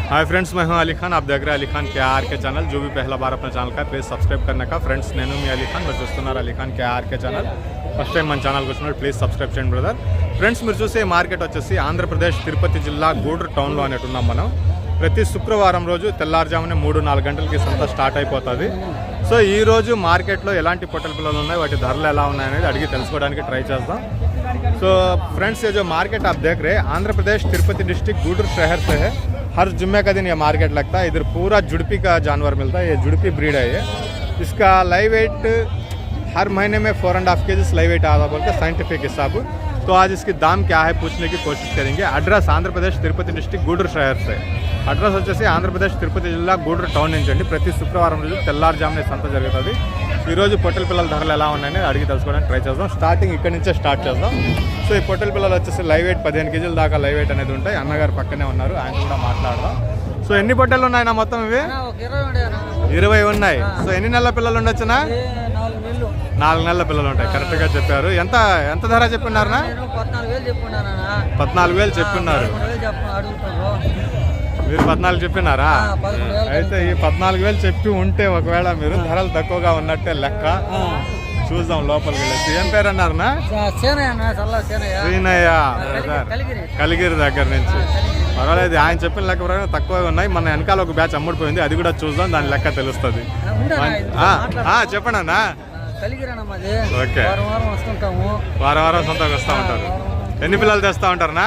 Hi friends, मैं हूं अली खान। आप देख रहे हैं अली खान के आर के चैनल। जो भी पहला बार अपना ఛానల్ का प्लीज़ सब्सक्राइब करने का। फ्रेंड्स నేను మీ అలీ ఖాన్, మీరు చూస్తున్నారు Ali Khan K R K channel. First time మన ఛానల్కి వచ్చినప్పుడు ప్లీజ్ సబ్స్క్రైబ్ చేయండి బ్రదర్. ఫ్రెండ్స్, మీరు చూసే మార్కెట్ వచ్చేసి ఆంధ్రప్రదేశ్ తిరుపతి జిల్లా గూడూరు టౌన్లో అనేటు ఉన్నాం మనం. ప్రతి శుక్రవారం రోజు తెల్లారుజామునే 3-4 గంటలకి సంత స్టార్ట్ అయిపోతుంది. సో ఈ రోజు మార్కెట్లో ఎలాంటి పొట్టల పిల్లలు ఉన్నాయి, వాటి ధరలు ఎలా ఉన్నాయనేది అడిగి తెలుసుకోవడానికి ట్రై చేద్దాం. సో फ्रेंड्स, ये जो मार्केट आप देख रहे हैं आंध्र प्रदेश तिरुपति डिस्ट्रिक्ट गूडूर शहर से है. हर जुम्मे का दिन ये मार्केट लगता है. इधर पूरा जुड़पी का जानवर मिलता है. ये जुड़पी ब्रीड है. ये इसका लाइव वेट हर महीने में 4.5 kg लाइव वेट आता बोलते हैं साइंटिफिक हिसाब. तो आज इसकी दाम क्या है पूछने की कोशिश करेंगे. एड्रेस आंध्र प्रदेश तिरुपति डिस्ट्रिक्ट गूडूर शहर से. అడ్రస్ వచ్చేసి ఆంధ్రప్రదేశ్ తిరుపతి జిల్లా గూడూరు టౌన్ నుంచి అండి. ప్రతి శుక్రవారం రోజు తెల్లారుజామునే సంత జరుగుతుంది. ఈరోజు పొట్టెల పిల్లల ధరలు ఎలా ఉన్నాయని అడిగి తెలుసుకోవడానికి ట్రై చేద్దాం. స్టార్టింగ్ ఇక్కడ నుంచే స్టార్ట్ చేద్దాం. సో ఈ పొట్టెల పిల్లలు వచ్చేసి లైవ్ వెయిట్ 15 kg దాకా లైవ్ వెయిట్ అనేది ఉంటాయి. అన్నగారు పక్కనే ఉన్నారు, ఆయన కూడా మాట్లాడదాం. సో ఎన్ని పొట్టెలు ఉన్నాయి నా మొత్తం? ఇవి 20 ఉన్నాయి. సో ఎన్ని నెలల పిల్లలు ఉండొచ్చునా? 4 నెలల పిల్లలు ఉంటాయి. కరెక్ట్గా చెప్పారు. ఎంత ఎంత ధర చెప్పున్నారా? 14,000 చెప్పున్నారు. మీరు 14 చెప్పినారా? అయితే ఈ 14,000 చెప్పి ఉంటే ఒకవేళ మీరు ధరలు తక్కువగా ఉన్నట్టే లెక్క. చూద్దాం లోపలికి వెళ్ళి. ఏం పేరు అన్నారనా? శ్రీనయ్య, కలిగిరి దగ్గర నుంచి. పర్వాలేదు, ఆయన చెప్పిన లెక్క ప్రకారం తక్కువ ఉన్నాయి. మన వెనకాల ఒక బ్యాచ్ అమ్ముడిపోయింది, అది కూడా చూద్దాం, దాని లెక్క తెలుస్తుంది. చెప్పండి అన్న. ఓకే, వారం సొంతకు వస్తూ ఉంటారు. ఎన్ని పిల్లలు తెస్తా ఉంటారనా?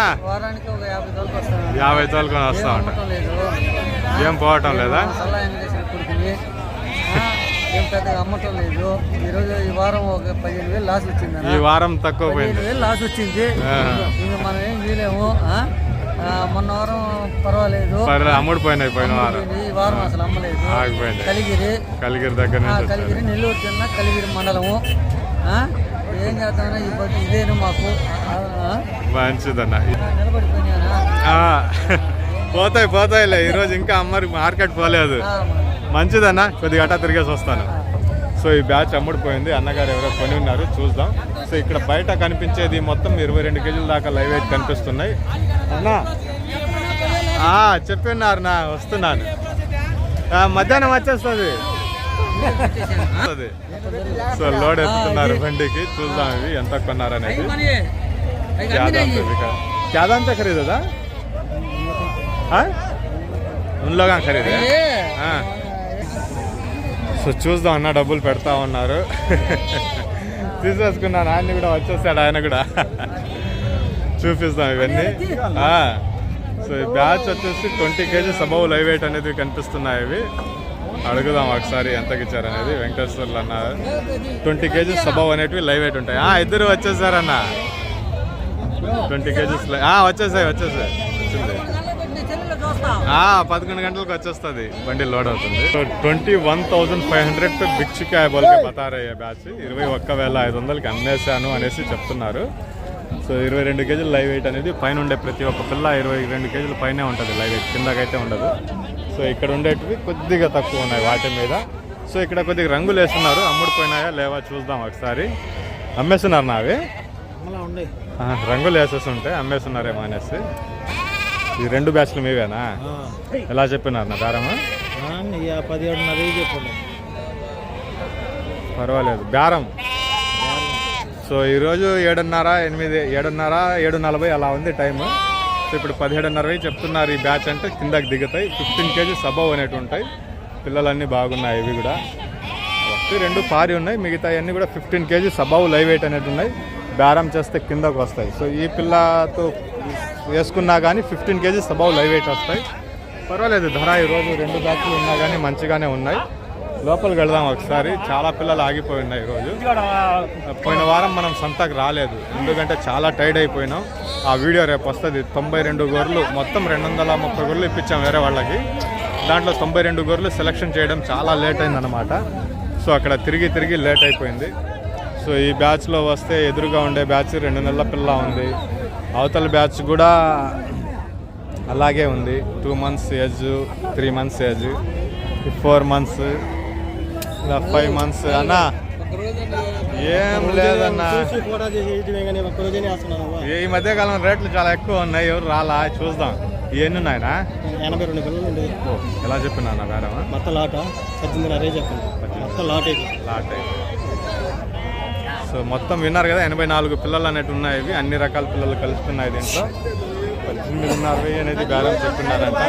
50 తోలుకొని వస్తూ ఉంటారు. ఏం పోవటం లేదా? ఈ వారం తక్కువ పోయింది, లాస్ వచ్చింది. మనం ఏం చేయలేము. మొన్న వారం పర్వాలేదు, అమ్ముడిపోయినాయి. పోయిన వారం ఈ వారం అసలు అమ్మలేదు. కలిగిరి దగ్గర నుంచి, కలిగిరి నెల్లూరు జిల్లా కలిగిరి మండలము. ఏం చేద్దామన్నా ఇప్పుడు ఇదేను మాకు. మంచిదన్న. పోతాయిలే. ఈరోజు ఇంకా అమ్మరి మార్కెట్ పోలేదు. మంచిదన్న, కొద్దిగా అట్టా తిరిగేసి వస్తాను. సో ఈ బ్యాచ్ అమ్ముడిపోయింది. అన్నగారు ఎవరో కొని ఉన్నారు, చూద్దాం. సో ఇక్కడ బయట కనిపించేది మొత్తం 22 kg దాకా లైవ్ వెయిట్ కనిపిస్తున్నాయి. అన్నా చెప్పిన్నారు నా, వస్తున్నాను. మధ్యాహ్నం వచ్చేస్తుంది. సో లోడ్ ఎత్తుతున్నారు బండికి. చూద్దాం ఇవి ఎంత కొన్నారనేది. క్యాదాంతా ఖరీదా? ఉన్నలోగా ఖరీదే. సో చూద్దాం, అన్న డబ్బులు పెడతా ఉన్నారు. తీసేసుకున్నాను. ఆయన కూడా వచ్చేసాడు, ఆయన కూడా. చూపిస్తాం ఇవన్నీ. సో ఈ బ్యాచ్ వచ్చేసి 20 kg అబవ్ లైవ్ వెయిట్ అనేది కనిపిస్తున్నాయి. ఇవి అడుగుదాం ఒకసారి ఎంతకి ఇచ్చారనేది. వెంకటేశ్వర్లు అన్నారు 20 kg అబవ్ అనేటివి లైవ్ వెయిట్ ఉంటాయి. ఇద్దరు వచ్చేసారన్న. 20 kg వచ్చేసాయి. వచ్చింది 11 గంటలకు వచ్చేస్తుంది, బండి లోడ్ అవుతుంది. సో 21,500 पे बिक चुका है बोल के बता रहे हैं బ్యాచ్. 21,500కి అమ్మేశాను అనేసి చెప్తున్నారు. సో 22 kg లైవ్ వెయిట్ అనేది పైన ఉండే ప్రతి ఒక్క పిల్ల 22 kg పైనే ఉంటుంది లైవ్ వెయిట్, కిందకైతే ఉండదు. సో ఇక్కడ ఉండేటివి కొద్దిగా తక్కువ ఉన్నాయి వాటి మీద. సో ఇక్కడ కొద్దిగా రంగులు వేస్తున్నారు. అమ్ముడిపోయినాయా లేవా చూద్దాం ఒకసారి. అమ్మేస్తున్నారు నా అవి రంగులు వేసేసి ఉంటాయి, అమ్మేస్తున్నారేమో అనేసి. ఈ 2 బ్యాచ్లు మీవేనా? ఎలా చెప్పినారు నా దారమా? 17.5 చెప్పండి. పర్వాలేదు బేరం. సో ఈరోజు 7:30 అలా ఉంది టైము. సో ఇప్పుడు 17:30 చెప్తున్నారు. ఈ బ్యాచ్ అంటే కిందకి దిగుతాయి. 15 kg అబవ్ అనేవి ఉంటాయి. పిల్లలన్నీ బాగున్నాయి. ఇవి కూడా 1-2 పారి ఉన్నాయి. మిగతా అన్నీ కూడా 15 kg అబవ్ లైవ్ వెయిట్ అనేవి ఉన్నాయి. బేరం చేస్తే కిందకు వస్తాయి. సో ఈ పిల్లతో వేసుకున్నా కానీ 15 kg అబవ్ లైవ్ వెయిట్ వస్తాయి. పర్వాలేదు ధర. ఈరోజు 2 బ్యాచ్లు ఉన్నా కానీ మంచిగానే ఉన్నాయి. లోపలికి వెళదాం ఒకసారి. చాలా పిల్లలు ఆగిపోయి ఉన్నాయి ఈరోజు. పోయిన వారం మనం సంతకు రాలేదు, ఎందుకంటే చాలా టైర్డ్ అయిపోయినాం. ఆ వీడియో రేపు వస్తుంది. 92 గొర్రెలు, మొత్తం 230 గొర్రెలు ఇప్పించాం వేరే వాళ్ళకి. దాంట్లో 92 గొర్రెలు సెలెక్షన్ చేయడం చాలా లేట్ అయిందన్నమాట. సో అక్కడ తిరిగి లేట్ అయిపోయింది. సో ఈ బ్యాచ్లో వస్తే ఎదురుగా ఉండే బ్యాచ్ 2 నెలల పిల్ల ఉంది. అవతల బ్యాచ్ కూడా అలాగే ఉంది. 2 months age, 3 months age, 4 months, ఇలా 5 months. అన్నా ఏం లేదన్నా, ఈ మధ్యకాలం రేట్లు చాలా ఎక్కువ ఉన్నాయి. ఎవరు రాలా చూద్దాం. ఎన్ని ఉన్నాయనా? 82 పిల్లలు ఉండేది. ఎలా చెప్పినా బేరమా? మొత్తం లాట 18,500 చెప్పండి. మొత్తం లాట్ లాట్. సో మొత్తం విన్నారు కదా, 84 పిల్లలు అనేవి ఉన్నాయి. ఇవి అన్ని రకాల పిల్లలు కలుస్తున్నాయి దీంట్లో. 18,500 అనేది బేరం చెప్తున్నారంట.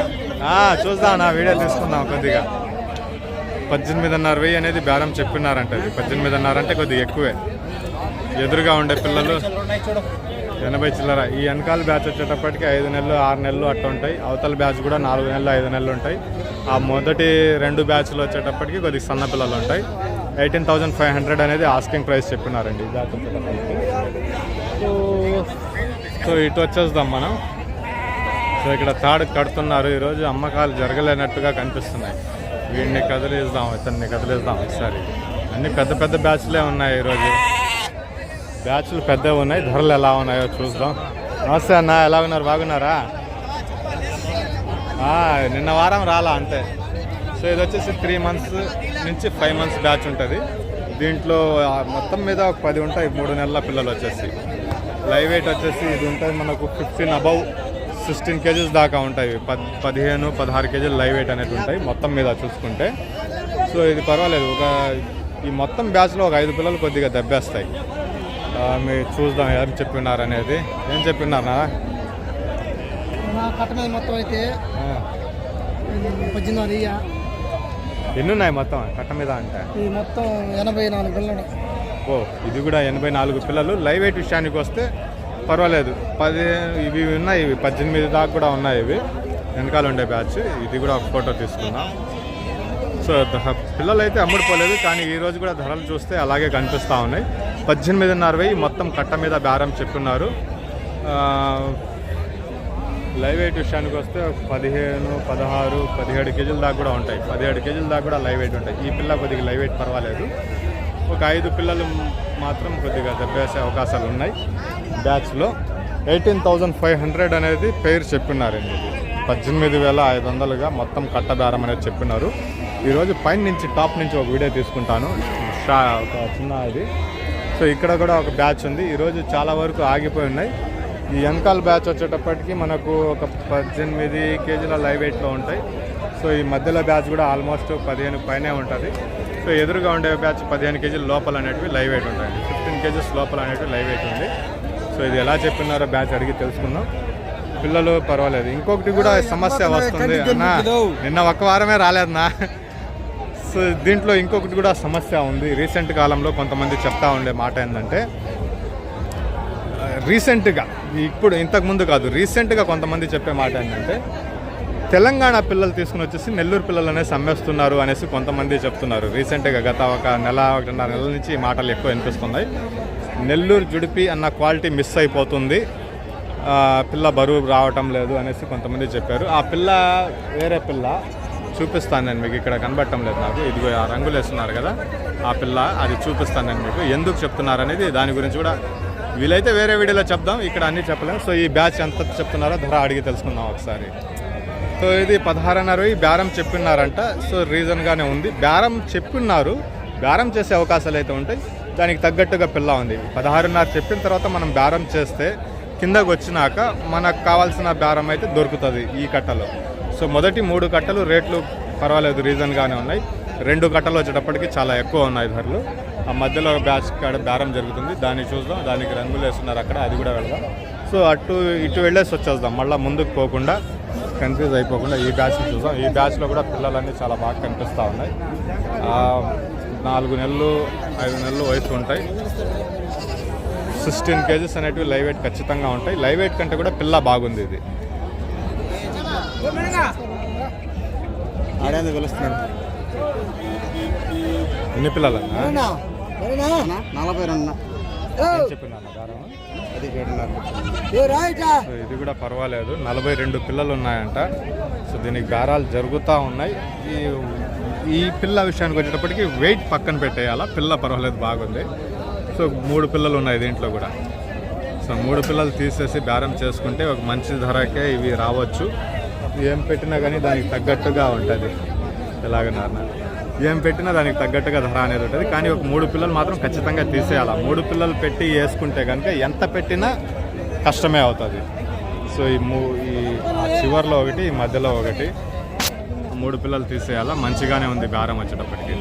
చూద్దాం, నా వీడియో తీసుకుందాం కొద్దిగా. 18,500 అనేది బేరం చెప్పినారంట. ఇది 18,500 అంటే కొద్దిగా ఎక్కువే. ఎదురుగా ఉండే పిల్లలు 80 చిల్లర. ఈ వెనకాల బ్యాచ్ వచ్చేటప్పటికి 5 నెలలు 6 నెలలు అట్లా ఉంటాయి. అవతల బ్యాచ్ కూడా 4 నెలలు 5 నెలలు ఉంటాయి. ఆ మొదటి 2 బ్యాచ్లు వచ్చేటప్పటికి కొద్దిగా సన్న పిల్లలు ఉంటాయి. 18,500 అనేది ఆస్కింగ్ ప్రైస్ చెప్పినారండి ఈ బ్యాచ్ వచ్చేటప్పటికి. సో ఇటు వచ్చేద్దాం మనం. సో ఇక్కడ తాడు కడుతున్నారు. ఈరోజు అమ్మకాలు జరగలేనట్టుగా కనిపిస్తున్నాయి. వీడిని కదిలిద్దాం, ఇతన్ని కదిలిద్దాం ఒకసారి. అన్ని పెద్ద పెద్ద బ్యాచ్లే ఉన్నాయి ఈరోజు. బ్యాచ్లు పెద్దవి ఉన్నాయి. ధరలు ఎలా ఉన్నాయో చూద్దాం. నమస్తే అన్న, ఎలా ఉన్నారు? బాగున్నారా? నిన్న వారం రాలా అంతే. సో ఇది వచ్చేసి 3 months నుంచి 5 months బ్యాచ్ ఉంటుంది. దీంట్లో మొత్తం మీద ఒక 10 ఉంటాయి. 3 నెలల పిల్లలు వచ్చేసి. లైవ్ వెయిట్ వచ్చేసి ఇది ఉంటుంది మనకు 15 above 16 kgs దాకా ఉంటాయి. 15-16 kg లైవ్ వెయిట్ అనేవి ఉంటాయి మొత్తం మీద చూసుకుంటే. సో ఇది పర్వాలేదు. ఈ మొత్తం బ్యాచ్లో ఒక 5 పిల్లలు కొద్దిగా దెబ్బేస్తాయి. మీరు చూద్దాం ఏం చెప్పినారు అనేది. ఏం చెప్పినారా? కట్ట మీద మొత్తం అయితే 18,000. ఎన్ని ఉన్నాయి మొత్తం కట్ట మీద అంటే? మొత్తం 84 పిల్లలు. ఇది కూడా 84 పిల్లలు. లైవ్ వెయిట్ విషయానికి వస్తే పర్వాలేదు. 10 ఇవి ఉన్నాయి. ఇవి 18 దాకా కూడా ఉన్నాయి. ఇవి వెనకాల ఉండే బ్యాచ్. ఇది కూడా ఒక ఫోటో తీసుకుందాం. సో పిల్లలు అయితే అమ్ముడుపోలేదు, కానీ ఈరోజు కూడా ధరలు చూస్తే అలాగే కనిపిస్తూ ఉన్నాయి. 18,500 మొత్తం కట్ట మీద బేరం చెప్పున్నారు. లైవ్ వెయిట్ విషయానికి వస్తే 15, 16, 17 kg దాకా కూడా ఉంటాయి. 17 kg దాకా కూడా లైవ్ వెయిట్ ఉంటాయి. ఈ పిల్ల కొద్దిగా లైవ్ వెయిట్ పర్వాలేదు. ఒక 5 పిల్లలు మాత్రం కొద్దిగా దెబ్బేసే అవకాశాలు ఉన్నాయి బ్యాచ్లో. 18,500 అనేది పేరు చెప్పినారండి. 18,500గా మొత్తం కట్ట బేరం అనేది చెప్పినారు. ఈరోజు పైన నుంచి టాప్ నుంచి ఒక వీడియో తీసుకుంటాను, ఒక చిన్న ఇది. సో ఇక్కడ కూడా ఒక బ్యాచ్ ఉంది. ఈరోజు చాలా వరకు ఆగిపోయి ఉన్నాయి. ఈ వెనకాల బ్యాచ్ వచ్చేటప్పటికి మనకు ఒక 18 kg లైవ్ వెయిట్లో ఉంటాయి. సో ఈ మధ్యలో బ్యాచ్ కూడా ఆల్మోస్ట్ 15 పైనే ఉంటుంది. సో ఎదురుగా ఉండే బ్యాచ్ 15 kg లోపల అనేటివి లైవ్ వెయిట్ ఉంటాయి. 15 kgs లోపల అనేటివి లైవ్ వెయిట్ ఉంది. సో ఇది ఎలా చెప్పినారో బ్యాచ్ అడిగి తెలుసుకుందాం. పిల్లలు పర్వాలేదు. ఇంకొకటి కూడా సమస్య వస్తుంది అన్న, నిన్న ఒక వారమే రాలేదన్నా. సో దీంట్లో ఇంకొకటి కూడా సమస్య ఉంది. రీసెంట్ కాలంలో కొంతమంది చెప్తా ఉండే మాట ఏంటంటే, రీసెంట్గా ఇప్పుడు ఇంతకుముందు కాదు, రీసెంట్గా కొంతమంది చెప్పే మాట ఏంటంటే, తెలంగాణ పిల్లలు తీసుకుని వచ్చేసి నెల్లూరు పిల్లలు అనేసి అమ్మేస్తున్నారు అనేసి కొంతమంది చెప్తున్నారు. రీసెంట్గా గత 1.5 నెలల నుంచి ఈ మాటలు ఎక్కువ వినిపిస్తున్నాయి. నెల్లూరు జుడిపి అన్న క్వాలిటీ మిస్ అయిపోతుంది, పిల్ల బరువు రావటం లేదు అనేసి కొంతమంది చెప్పారు. ఆ పిల్ల వేరే పిల్ల చూపిస్తాను నేను మీకు. ఇక్కడ కనబడటం లేదు నాకు. ఇదిగో ఆ రంగులు వేస్తున్నారు కదా, ఆ పిల్ల, అది చూపిస్తాను నేను మీకు. ఎందుకు చెప్తున్నారు అనేది దాని గురించి కూడా వీలైతే వేరే వీడియోలో చెప్దాం, ఇక్కడ అన్నీ చెప్పలేము. సో ఈ బ్యాచ్ ఎంత చెప్తున్నారో ధర అడిగి తెలుసుకుందాం ఒకసారి. సో ఇది 16,500 బేరం చెప్పినారంట. సో రీజన్గానే ఉంది. బేరం చెప్పిన్నారు, బేరం చేసే అవకాశాలు అయితే ఉంటాయి. దానికి తగ్గట్టుగా పిల్ల ఉంది. 16,500 చెప్పిన తర్వాత మనం బేరం చేస్తే కిందకు వచ్చినాక మనకు కావాల్సిన బేరం అయితే దొరుకుతుంది ఈ కట్టలో. సో మొదటి 3 కట్టలు రేట్లు పర్వాలేదు, రీజన్గానే ఉన్నాయి. 2 కట్టలు వచ్చేటప్పటికి చాలా ఎక్కువ ఉన్నాయి ధరలు. ఆ మధ్యలో బ్యాచ్ కాడ బేరం జరుగుతుంది, దాన్ని చూద్దాం. దానికి రంగులు వేస్తున్నారు అక్కడ, అది కూడా వెళ్దాం. సో ఇటు వెళ్ళేసి వచ్చేద్దాం, మళ్ళీ ముందుకు పోకుండా కన్ఫ్యూజ్ అయిపోకుండా ఈ బ్యాచ్ని చూద్దాం. ఈ బ్యాచ్లో కూడా పిల్లలన్నీ చాలా బాగా కనిపిస్తూ ఉన్నాయి. 4 నెలలు 5 నెలలు వయసు ఉంటాయి. 16 kgs అనేటివి లైవ్ వెయిట్ ఖచ్చితంగా ఉంటాయి. లైవ్ వెయిట్ కంటే కూడా పిల్ల బాగుంది. ఇది ఆడేందుకు పిలుస్తున్నాడు. ఎన్ని పిల్లలన్నా? 42 చెప్పినా ఇది కూడా పర్వాలేదు. 42 పిల్లలు ఉన్నాయంట. సో దీనికి బేరాలు జరుగుతూ ఉన్నాయి. ఈ పిల్ల విషయానికి వచ్చేటప్పటికి వెయిట్ పక్కన పెట్టేయాలా, పిల్ల పర్వాలేదు బాగుంది. సో 3 పిల్లలు ఉన్నాయి దీంట్లో కూడా. సో 3 పిల్లలు తీసేసి బేరం చేసుకుంటే ఒక మంచి ధరకే ఇవి రావచ్చు. ఏం పెట్టినా కానీ దానికి తగ్గట్టుగా ఉంటుంది. ఎలాగన్నా ఏం పెట్టినా దానికి తగ్గట్టుగా ధర అనేది ఉంటుంది. కానీ ఒక 3 పిల్లలు మాత్రం ఖచ్చితంగా తీసేయాలి. 3 పిల్లలు పెట్టి వేసుకుంటే కనుక ఎంత పెట్టినా కష్టమే అవుతుంది. సో సో ఈ చివర్లో ఒకటి, ఈ మధ్యలో ఒకటి, 3 పిల్లలు తీసేయాలా. మంచిగానే ఉంది బేరం వచ్చేటప్పటికి.